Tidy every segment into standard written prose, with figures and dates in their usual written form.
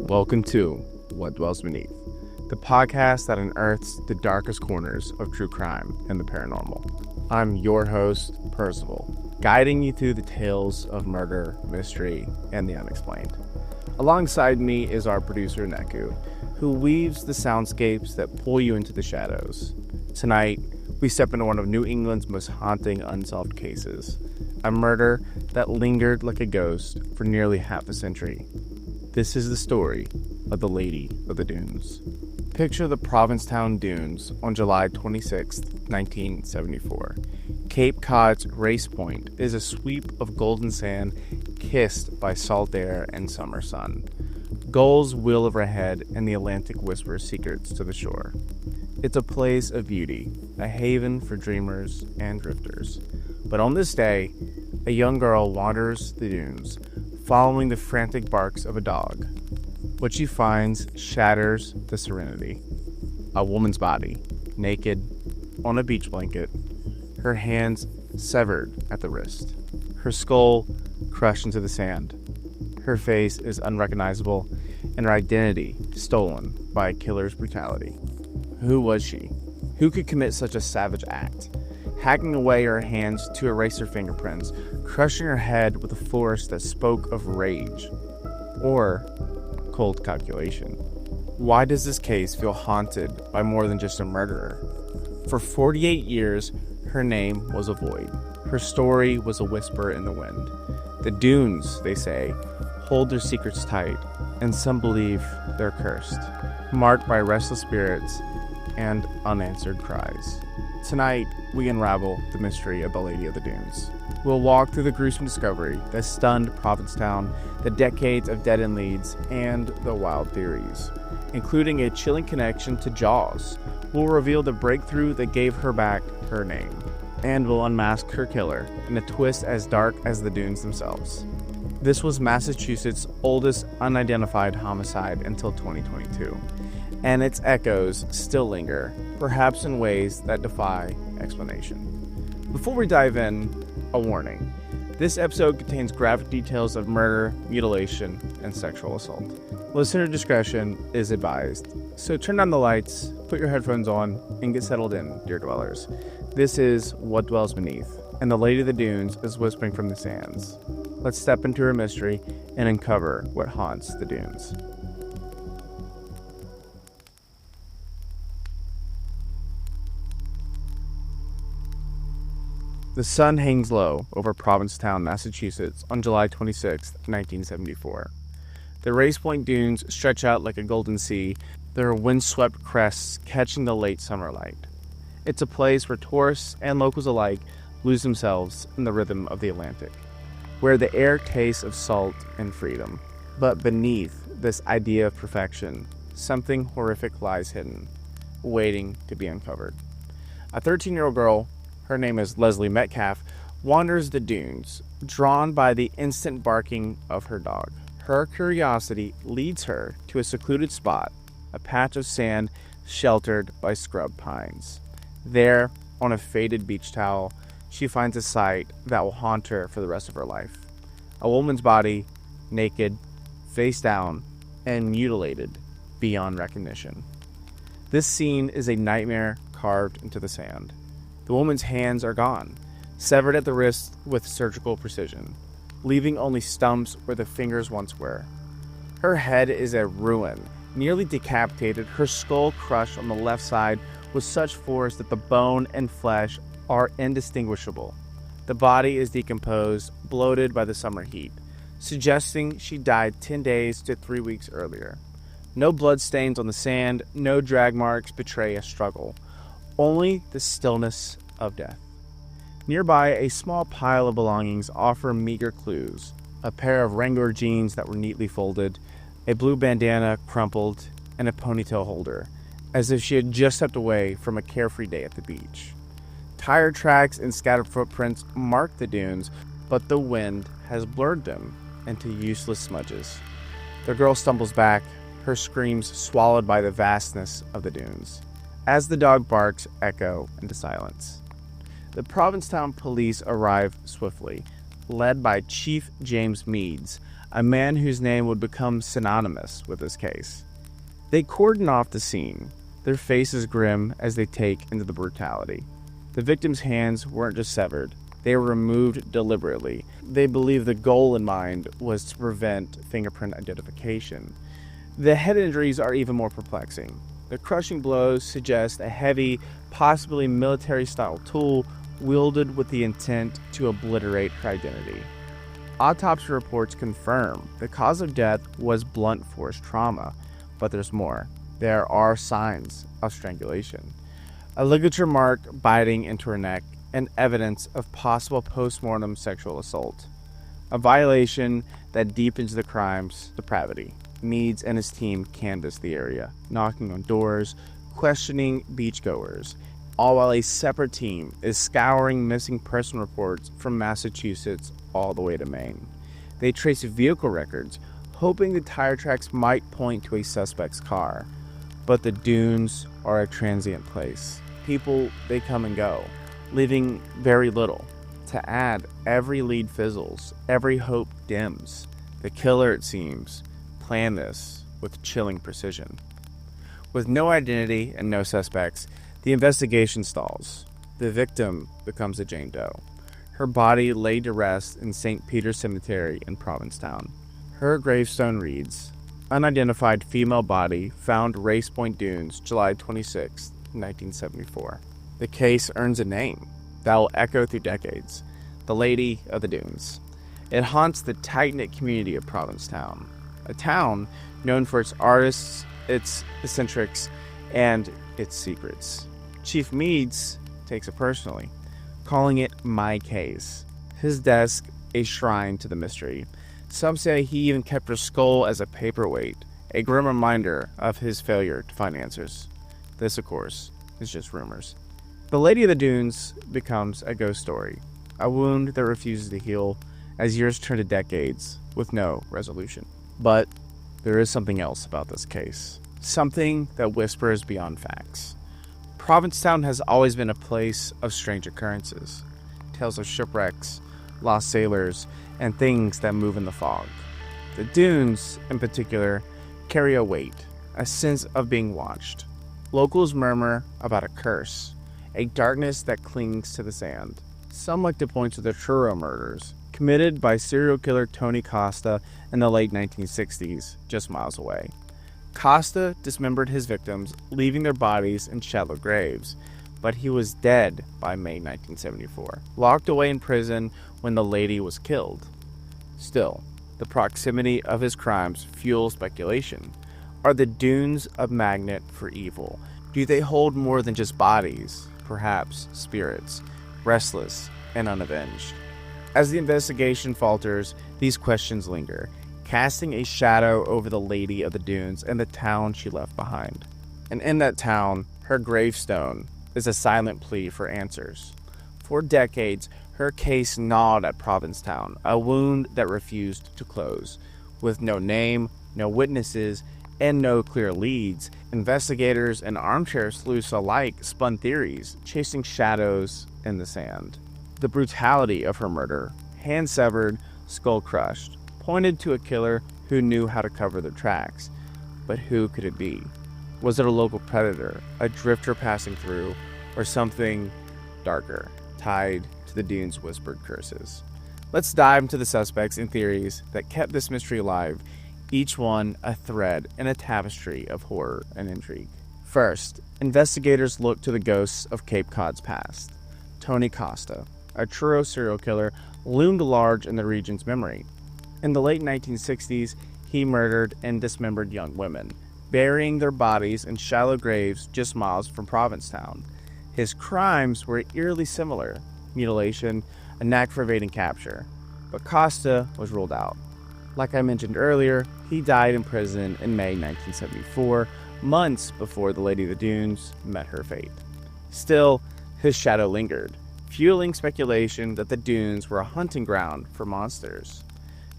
Welcome to What Dwells Beneath, the podcast that unearths the darkest corners of true crime and the paranormal. I'm your host, Perzival, guiding you through the tales of murder, mystery, and the unexplained. Alongside me is our producer, Neku, who weaves the soundscapes that pull you into the shadows. Tonight, we step into one of New England's most haunting unsolved cases, a murder that lingered like a ghost for nearly half a century. This is the story of the Lady of the Dunes. Picture the Provincetown dunes on July 26, 1974. Cape Cod's Race Point is a sweep of golden sand kissed by salt air and summer sun. Gulls wheel overhead and the Atlantic whispers secrets to the shore. It's a place of beauty, a haven for dreamers and drifters. But on this day, a young girl wanders the dunes, following the frantic barks of a dog. What she finds shatters the serenity. A woman's body, naked, on a beach blanket, her hands severed at the wrist, her skull crushed into the sand. Her face is unrecognizable, and her identity stolen by a killer's brutality. Who was she? Who could commit such a savage act? Hacking away her hands to erase her fingerprints, crushing her head with a force that spoke of rage or cold calculation. Why does this case feel haunted by more than just a murderer? For 48 years, her name was a void. Her story was a whisper in the wind. The dunes, they say, hold their secrets tight, and some believe they're cursed, marked by restless spirits and unanswered cries. Tonight, we unravel the mystery of the Lady of the Dunes. We'll walk through the gruesome discovery that stunned Provincetown, the decades of dead-end leads, and the wild theories, including a chilling connection to Jaws. We'll reveal the breakthrough that gave her back her name, and we'll unmask her killer in a twist as dark as the dunes themselves. This was Massachusetts' oldest unidentified homicide until 2022, and its echoes still linger, perhaps in ways that defy explanation. Before we dive in, a warning. This episode contains graphic details of murder, mutilation, and sexual assault. Listener discretion is advised, so turn down the lights, put your headphones on, and get settled in, dear dwellers. This is What Dwells Beneath, and the Lady of the Dunes is whispering from the sands. Let's step into her mystery and uncover what haunts the dunes. The sun hangs low over Provincetown, Massachusetts on July 26, 1974. The Race Point dunes stretch out like a golden sea, their windswept crests catching the late summer light. It's a place where tourists and locals alike lose themselves in the rhythm of the Atlantic, where the air tastes of salt and freedom. But beneath this idea of perfection, something horrific lies hidden, waiting to be uncovered. A 13-year-old girl, her name is Leslie Metcalf, wanders the dunes, drawn by the instant barking of her dog. Her curiosity leads her to a secluded spot, a patch of sand sheltered by scrub pines. There, on a faded beach towel, she finds a sight that will haunt her for the rest of her life. A woman's body, naked, face down, and mutilated beyond recognition. This scene is a nightmare carved into the sand. The woman's hands are gone, severed at the wrist with surgical precision, leaving only stumps where the fingers once were. Her head is a ruin, nearly decapitated, her skull crushed on the left side with such force that the bone and flesh are indistinguishable. The body is decomposed, bloated by the summer heat, suggesting she died 10 days to 3 weeks earlier. No blood stains on the sand, no drag marks betray a struggle. Only the stillness of death. Nearby, a small pile of belongings offer meager clues. A pair of Wrangler jeans that were neatly folded, a blue bandana crumpled, and a ponytail holder, as if she had just stepped away from a carefree day at the beach. Tire tracks and scattered footprints mark the dunes, but the wind has blurred them into useless smudges. The girl stumbles back, her screams swallowed by the vastness of the dunes, as the dog barks echo into silence. The Provincetown police arrive swiftly, led by Chief James Meads, a man whose name would become synonymous with this case. They cordon off the scene, their faces grim as they take into the brutality. The victim's hands weren't just severed, they were removed deliberately. They believe the goal in mind was to prevent fingerprint identification. The head injuries are even more perplexing. The crushing blows suggest a heavy, possibly military-style tool wielded with the intent to obliterate her identity. Autopsy reports confirm the cause of death was blunt force trauma, but there's more. There are signs of strangulation. A ligature mark biting into her neck, and evidence of possible post-mortem sexual assault. A violation that deepens the crime's depravity. Meads and his team canvass the area, knocking on doors, questioning beachgoers, all while a separate team is scouring missing person reports from Massachusetts all the way to Maine. They trace vehicle records, hoping the tire tracks might point to a suspect's car. But the dunes are a transient place. People, they come and go, leaving very little. To add, every lead fizzles, every hope dims. The killer, it seems, planned this with chilling precision. With no identity and no suspects, the investigation stalls. The victim becomes a Jane Doe. Her body laid to rest in St. Peter's Cemetery in Provincetown. Her gravestone reads, "Unidentified female body found Race Point Dunes, July 26, 1974. The case earns a name that will echo through decades, the Lady of the Dunes. It haunts the tight-knit community of Provincetown, a town known for its artists, its eccentrics, and its secrets. Chief Meads takes it personally, calling it my case. His desk, a shrine to the mystery. Some say he even kept her skull as a paperweight, a grim reminder of his failure to find answers. This, of course, is just rumors. The Lady of the Dunes becomes a ghost story, a wound that refuses to heal as years turn to decades with no resolution. But there is something else about this case, something that whispers beyond facts. Provincetown has always been a place of strange occurrences, tales of shipwrecks, lost sailors, and things that move in the fog. The dunes, in particular, carry a weight, a sense of being watched. Locals murmur about a curse, a darkness that clings to the sand. Some like to point to the Truro murders, committed by serial killer Tony Costa in the late 1960s, just miles away. Costa dismembered his victims, leaving their bodies in shallow graves, but he was dead by May 1974, locked away in prison when the lady was killed. Still, the proximity of his crimes fuels speculation. Are the dunes a magnet for evil? Do they hold more than just bodies, perhaps spirits, restless and unavenged? As the investigation falters, these questions linger, casting a shadow over the Lady of the Dunes and the town she left behind. And in that town, her gravestone is a silent plea for answers. For decades, her case gnawed at Provincetown, a wound that refused to close. With no name, no witnesses, and no clear leads, investigators and armchair sleuths alike spun theories, chasing shadows in the sand. The brutality of her murder, hand severed, skull crushed, pointed to a killer who knew how to cover their tracks. But who could it be? Was it a local predator, a drifter passing through, or something darker, tied to the dunes' whispered curses? Let's dive into the suspects and theories that kept this mystery alive, each one a thread in a tapestry of horror and intrigue. First, investigators look to the ghosts of Cape Cod's past. Tony Costa, a Truro serial killer, loomed large in the region's memory. In the late 1960s, he murdered and dismembered young women, burying their bodies in shallow graves just miles from Provincetown. His crimes were eerily similar: mutilation, a knack for evading capture. But Costa was ruled out. Like I mentioned earlier, he died in prison in May 1974, months before the Lady of the Dunes met her fate. Still, his shadow lingered, fueling speculation that the dunes were a hunting ground for monsters.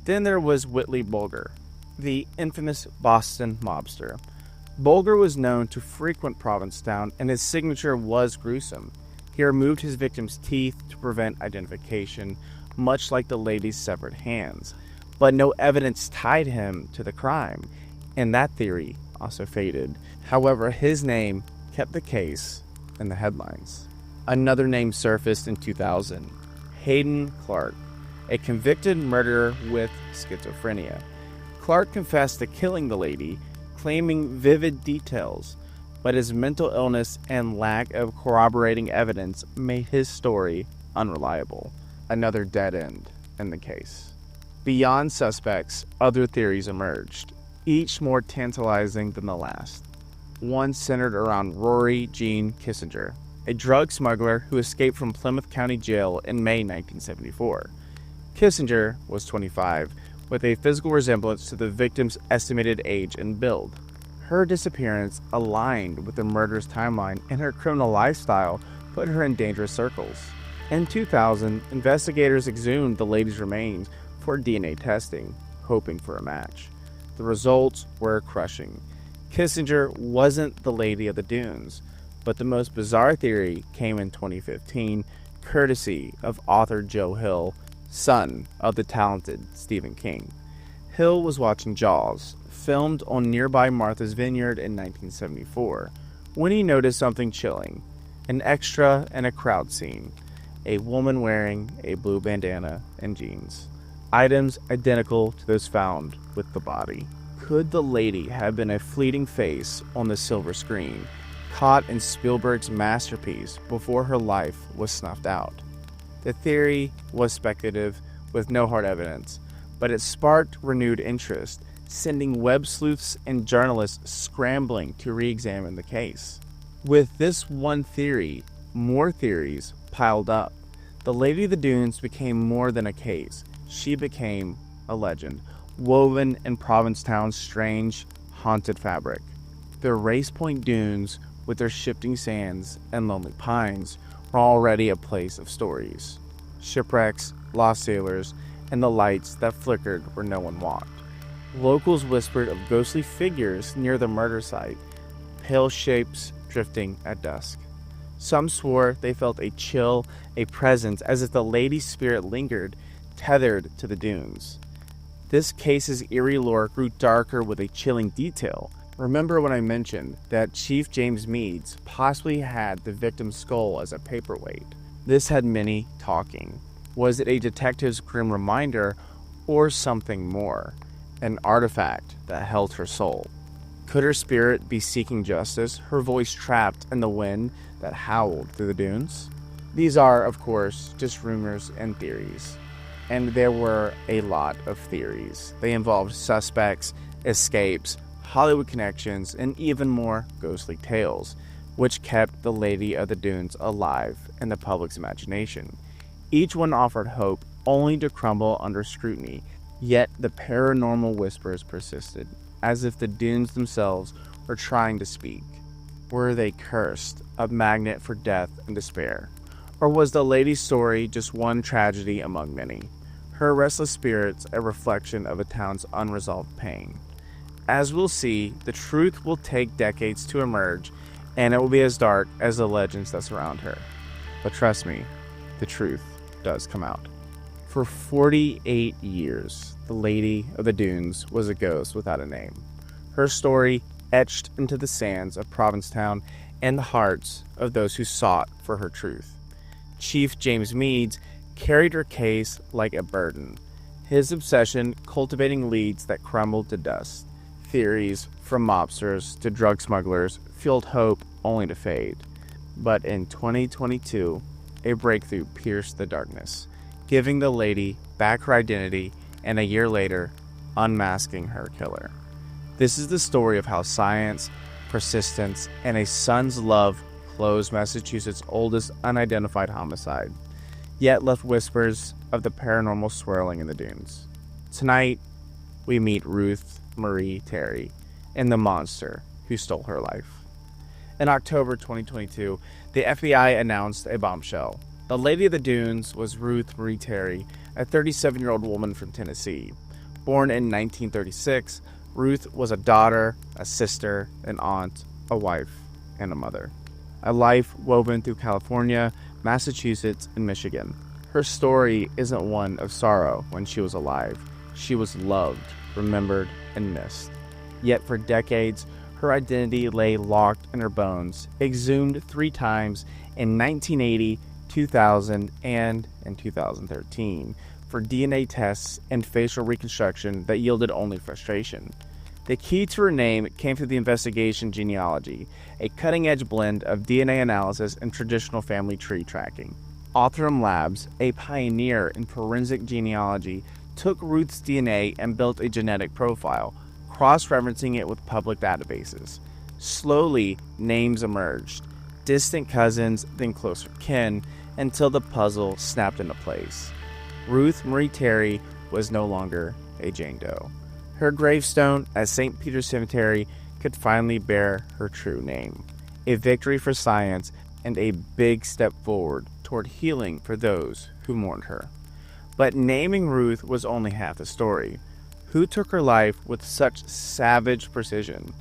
Then there was Whitley Bulger, the infamous Boston mobster. Bulger was known to frequent Provincetown, and his signature was gruesome. He removed his victims' teeth to prevent identification, much like the lady's severed hands, but no evidence tied him to the crime, and that theory also faded. However, his name kept the case in the headlines. Another name surfaced in 2000, Hayden Clark, a convicted murderer with schizophrenia. Clark confessed to killing the lady, claiming vivid details, but his mental illness and lack of corroborating evidence made his story unreliable. Another dead end in the case. Beyond suspects, other theories emerged, each more tantalizing than the last. One centered around Rory Jean Kissinger, a drug smuggler who escaped from Plymouth County Jail in May 1974. Kissinger was 25, with a physical resemblance to the victim's estimated age and build. Her disappearance aligned with the murder's timeline, and her criminal lifestyle put her in dangerous circles. In 2000, investigators exhumed the lady's remains for DNA testing, hoping for a match. The results were crushing. Kissinger wasn't the Lady of the Dunes, but the most bizarre theory came in 2015, courtesy of author Joe Hill, son of the talented Stephen King. Hill was watching Jaws, filmed on nearby Martha's Vineyard in 1974, when he noticed something chilling, an extra in a crowd scene, a woman wearing a blue bandana and jeans, items identical to those found with the body. Could the lady have been a fleeting face on the silver screen, caught in Spielberg's masterpiece before her life was snuffed out? The theory was speculative with no hard evidence, but it sparked renewed interest, sending web sleuths and journalists scrambling to re-examine the case. With this one theory, more theories piled up. The Lady of the Dunes became more than a case. She became a legend, woven in Provincetown's strange, haunted fabric. The Race Point Dunes, with their shifting sands and lonely pines, were already a place of stories. Shipwrecks, lost sailors, and the lights that flickered where no one walked. Locals whispered of ghostly figures near the murder site, pale shapes drifting at dusk. Some swore they felt a chill, a presence, as if the lady's spirit lingered, tethered to the dunes. This case's eerie lore grew darker with a chilling detail. Remember when I mentioned that Chief James Meads possibly had the victim's skull as a paperweight? This had many talking. Was it a detective's grim reminder, or something more? An artifact that held her soul? Could her spirit be seeking justice, her voice trapped in the wind that howled through the dunes? These are, of course, just rumors and theories. And there were a lot of theories. They involved suspects, escapes, Hollywood connections, and even more ghostly tales, which kept the Lady of the Dunes alive in the public's imagination. Each one offered hope, only to crumble under scrutiny, yet the paranormal whispers persisted, as if the dunes themselves were trying to speak. Were they cursed, a magnet for death and despair? Or was the lady's story just one tragedy among many? Her restless spirits a reflection of a town's unresolved pain. As we'll see, the truth will take decades to emerge, and it will be as dark as the legends that surround her. But trust me, the truth does come out. For 48 years, the Lady of the Dunes was a ghost without a name. Her story etched into the sands of Provincetown and the hearts of those who sought for her truth. Chief James Meads carried her case like a burden, his obsession cultivating leads that crumbled to dust. Theories, from mobsters to drug smugglers, fueled hope only to fade. But in 2022, a breakthrough pierced the darkness, giving the lady back her identity, and a year later, unmasking her killer. This is the story of how science, persistence, and a son's love closed Massachusetts' oldest unidentified homicide, yet left whispers of the paranormal swirling in the dunes. Tonight, we meet Ruth Marie Terry and the monster who stole her life. In October 2022, the FBI announced a bombshell. The Lady of the Dunes was Ruth Marie Terry, a 37-year-old woman from Tennessee. Born in 1936, Ruth was a daughter, a sister, an aunt, a wife, and a mother. A life woven through California, Massachusetts, and Michigan. Her story isn't one of sorrow when she was alive. She was loved, remembered, and missed. Yet for decades, her identity lay locked in her bones, exhumed 3 times in 1980, 2000, and in 2013 for DNA tests and facial reconstruction that yielded only frustration. The key to her name came through the investigation genealogy, a cutting-edge blend of DNA analysis and traditional family tree tracking. Othram Labs, a pioneer in forensic genealogy, took Ruth's DNA and built a genetic profile, cross-referencing it with public databases. Slowly, names emerged, distant cousins, then closer kin, until the puzzle snapped into place. Ruth Marie Terry was no longer a Jane Doe. Her gravestone at St. Peter's Cemetery could finally bear her true name, a victory for science and a big step forward toward healing for those who mourned her. But naming Ruth was only half the story. Who took her life with such savage precision?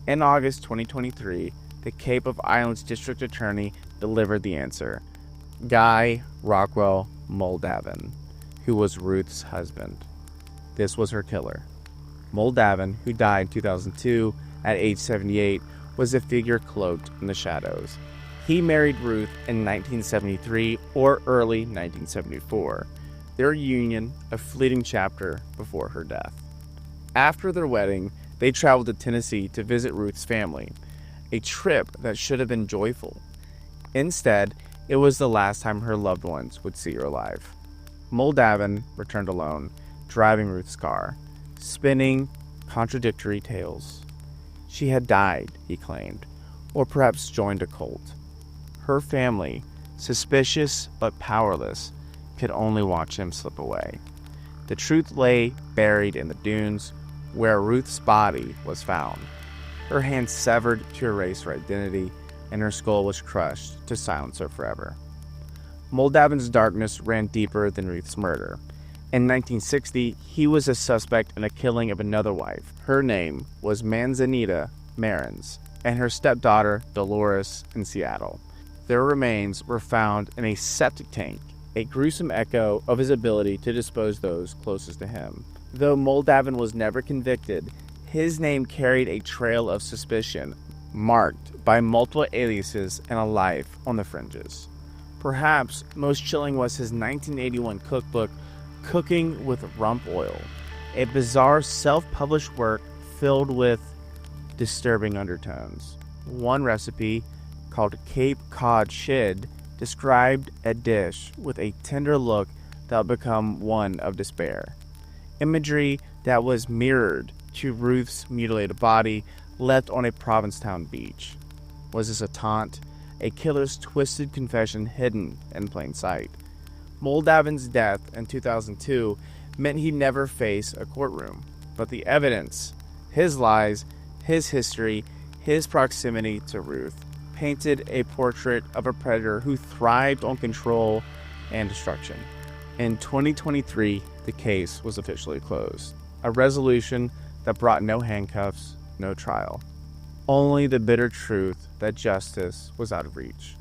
In August 2023, the Cape of Islands District Attorney delivered the answer. Guy Rockwell Moldavan, who was Ruth's husband. This was her killer. Moldavan, who died in 2002 at age 78, was a figure cloaked in the shadows. He married Ruth in 1973 or early 1974. Their union, a fleeting chapter before her death. After their wedding, they traveled to Tennessee to visit Ruth's family, a trip that should have been joyful. Instead, it was the last time her loved ones would see her alive. Moldavan returned alone, driving Ruth's car, spinning contradictory tales. She had died, he claimed, or perhaps joined a cult. Her family, suspicious but powerless, could only watch him slip away. The truth lay buried in the dunes, where Ruth's body was found. Her hands severed to erase her identity, and her skull was crushed to silence her forever. Moldavan's darkness ran deeper than Ruth's murder. In 1960, he was a suspect in a killing of another wife. Her name was Manzanita Marins, and her stepdaughter, Dolores, in Seattle. Their remains were found in a septic tank, a gruesome echo of his ability to dispose those closest to him. Though Moldavan was never convicted, his name carried a trail of suspicion, marked by multiple aliases and a life on the fringes. Perhaps most chilling was his 1981 cookbook, Cooking with Rump Oil, a bizarre self-published work filled with disturbing undertones. One recipe, called Cape Cod Shid, described a dish with a tender look that would become one of despair. Imagery that was mirrored to Ruth's mutilated body left on a Provincetown beach. Was this a taunt? A killer's twisted confession hidden in plain sight? Moldavan's death in 2002 meant he'd never face a courtroom, but the evidence, his lies, his history, his proximity to Ruth, painted a portrait of a predator who thrived on control and destruction. In 2023, the case was officially closed, a resolution that brought no handcuffs, no trial. Only the bitter truth that justice was out of reach.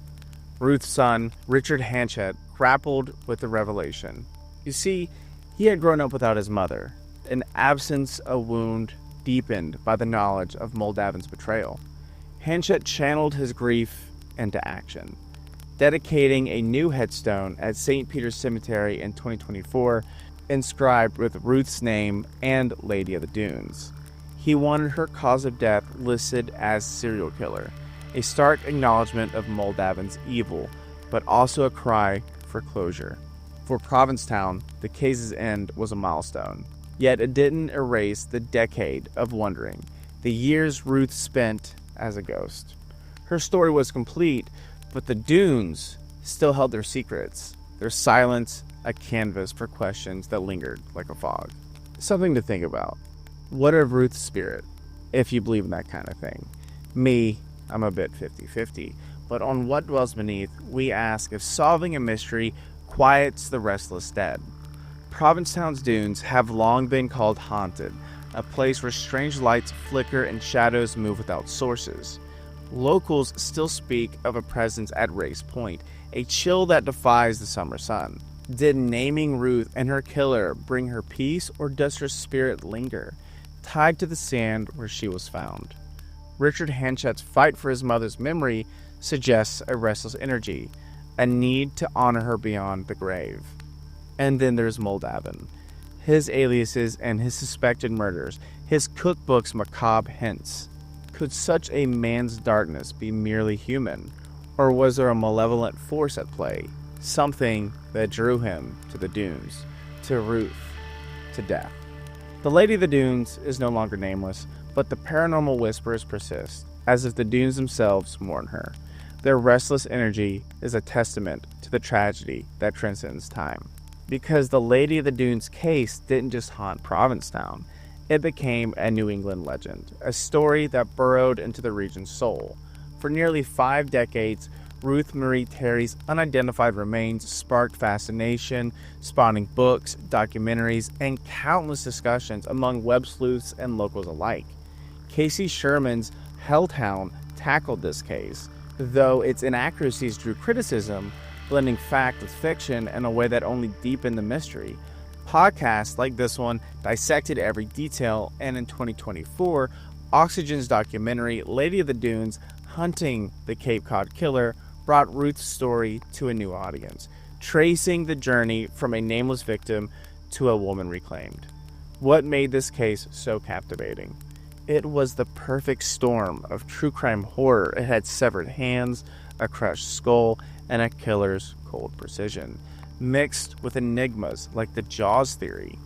Ruth's son, Richard Hanchett, grappled with the revelation. You see, he had grown up without his mother, an absence, a wound deepened by the knowledge of Moldavan's betrayal. Hanchett channeled his grief into action, dedicating a new headstone at St. Peter's Cemetery in 2024, inscribed with Ruth's name and Lady of the Dunes. He wanted her cause of death listed as serial killer, a stark acknowledgement of Moldavan's evil, but also a cry for closure. For Provincetown, the case's end was a milestone, yet it didn't erase the decade of wondering, the years Ruth spent as a ghost. Her story was complete, but the dunes still held their secrets, their silence a canvas for questions that lingered like a fog. Something to think about. What of Ruth's spirit, if you believe in that kind of thing? Me, I'm a bit 50-50, but on What Dwells Beneath, we ask if solving a mystery quiets the restless dead. Provincetown's dunes have long been called haunted, a place where strange lights flicker and shadows move without sources. Locals still speak of a presence at Race Point, a chill that defies the summer sun. Did naming Ruth and her killer bring her peace, or does her spirit linger, tied to the sand where she was found? Richard Hanchet's fight for his mother's memory suggests a restless energy, a need to honor her beyond the grave. And then there's Moldavan. His aliases and his suspected murders, his cookbook's macabre hints. Could such a man's darkness be merely human, or was there a malevolent force at play, something that drew him to the dunes, to Ruth, to death? The Lady of the Dunes is no longer nameless, but the paranormal whispers persist, as if the dunes themselves mourn her. Their restless energy is a testament to the tragedy that transcends time. Because the Lady of the Dunes case didn't just haunt Provincetown, it became a New England legend, a story that burrowed into the region's soul. For nearly 5 decades, Ruth Marie Terry's unidentified remains sparked fascination, spawning books, documentaries, and countless discussions among web sleuths and locals alike. Casey Sherman's Helltown tackled this case, though its inaccuracies drew criticism, blending fact with fiction in a way that only deepened the mystery. Podcasts like this one dissected every detail, and in 2024, Oxygen's documentary Lady of the Dunes, Hunting the Cape Cod Killer, brought Ruth's story to a new audience, tracing the journey from a nameless victim to a woman reclaimed. What made this case so captivating? It was the perfect storm of true crime horror. It had severed hands, a crushed skull, and a killer's cold precision, mixed with enigmas like the Jaws theory.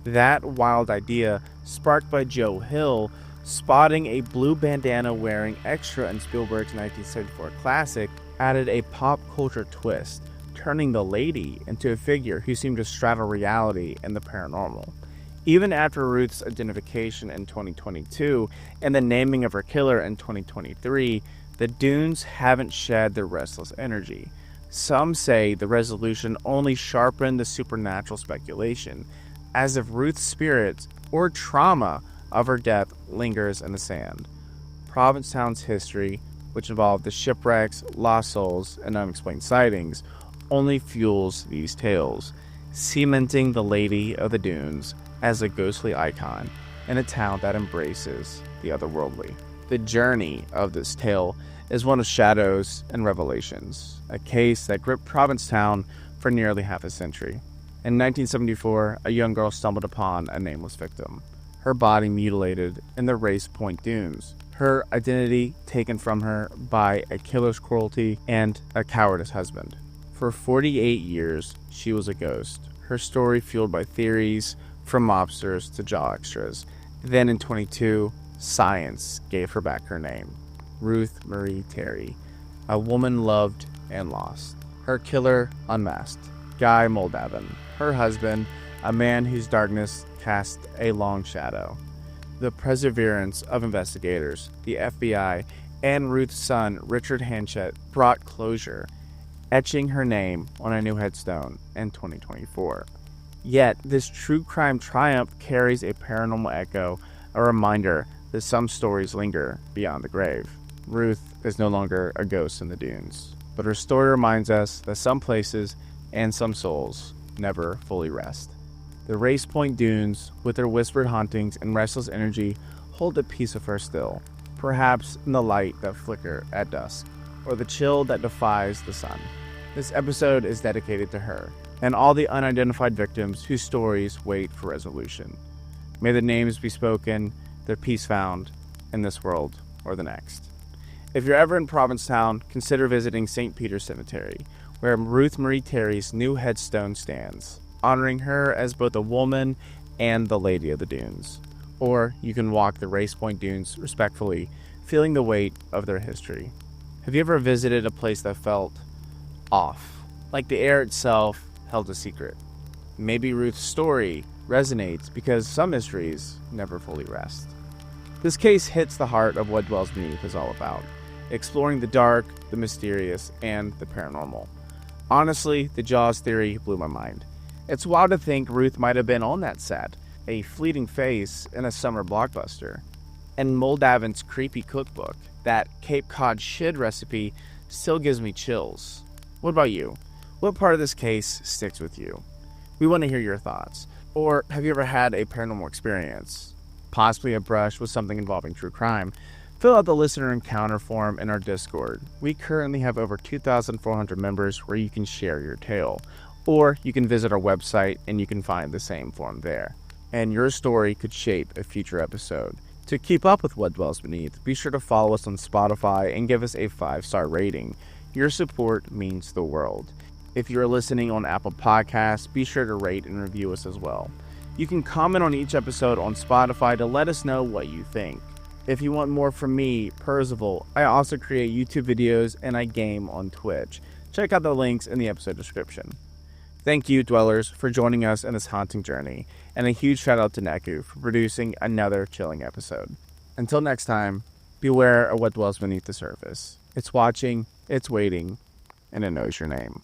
That wild idea, sparked by Joe Hill, spotting a blue bandana wearing extra in Spielberg's 1974 classic, added a pop culture twist, turning the lady into a figure who seemed to straddle reality and the paranormal. Even after Ruth's identification in 2022 and the naming of her killer in 2023, the dunes haven't shed their restless energy. Some say the resolution only sharpened the supernatural speculation, as if Ruth's spirit or trauma of her death lingers in the sand. Provincetown's history, which involved the shipwrecks, lost souls, and unexplained sightings, only fuels these tales, cementing the Lady of the Dunes as a ghostly icon in a town that embraces the otherworldly. The journey of this tale is one of shadows and revelations, a case that gripped Provincetown for nearly half a century. In 1974, a young girl stumbled upon a nameless victim, her body mutilated in the Race Point Dunes, her identity taken from her by a killer's cruelty and a cowardice husband. For 48 years, she was a ghost, her story fueled by theories from mobsters to jaw extras. Then in 22, science gave her back her name, Ruth Marie Terry, a woman loved and lost. Her killer unmasked, Guy Moldavan. Her husband, a man whose darkness cast a long shadow. The perseverance of investigators, the FBI, and Ruth's son, Richard Hanchet, brought closure, etching her name on a new headstone in 2024. Yet, this true crime triumph carries a paranormal echo, a reminder that some stories linger beyond the grave. Ruth is no longer a ghost in the dunes, but her story reminds us that some places and some souls never fully rest. The Race Point Dunes, with their whispered hauntings and restless energy, hold a piece of her still, perhaps in the light that flicker at dusk, or the chill that defies the sun. This episode is dedicated to her, and all the unidentified victims whose stories wait for resolution. May the names be spoken, their peace found, in this world or the next. If you're ever in Provincetown, consider visiting St. Peter's Cemetery, where Ruth Marie Terry's new headstone stands, honoring her as both a woman and the Lady of the Dunes. Or you can walk the Race Point Dunes respectfully, feeling the weight of their history. Have you ever visited a place that felt off, like the air itself held a secret? Maybe Ruth's story resonates because some mysteries never fully rest. This case hits the heart of what Dwells Beneath is all about, exploring the dark, the mysterious, and the paranormal. Honestly, the Jaws theory blew my mind. It's wild to think Ruth might have been on that set, a fleeting face in a summer blockbuster. And Moldavan's creepy cookbook, that Cape Cod shid recipe, still gives me chills. What about you? What part of this case sticks with you? We want to hear your thoughts. Or have you ever had a paranormal experience? Possibly a brush with something involving true crime? Fill out the listener encounter form in our Discord. We currently have over 2,400 members where you can share your tale. Or you can visit our website and you can find the same form there. And your story could shape a future episode. To keep up with What Dwells Beneath, be sure to follow us on Spotify and give us a 5-star rating. Your support means the world. If you're listening on Apple Podcasts, be sure to rate and review us as well. You can comment on each episode on Spotify to let us know what you think. If you want more from me, Perzival, I also create YouTube videos and I game on Twitch. Check out the links in the episode description. Thank you, Dwellers, for joining us in this haunting journey, and a huge shout out to Neku for producing another chilling episode. Until next time, beware of what dwells beneath the surface. It's watching, it's waiting, and it knows your name.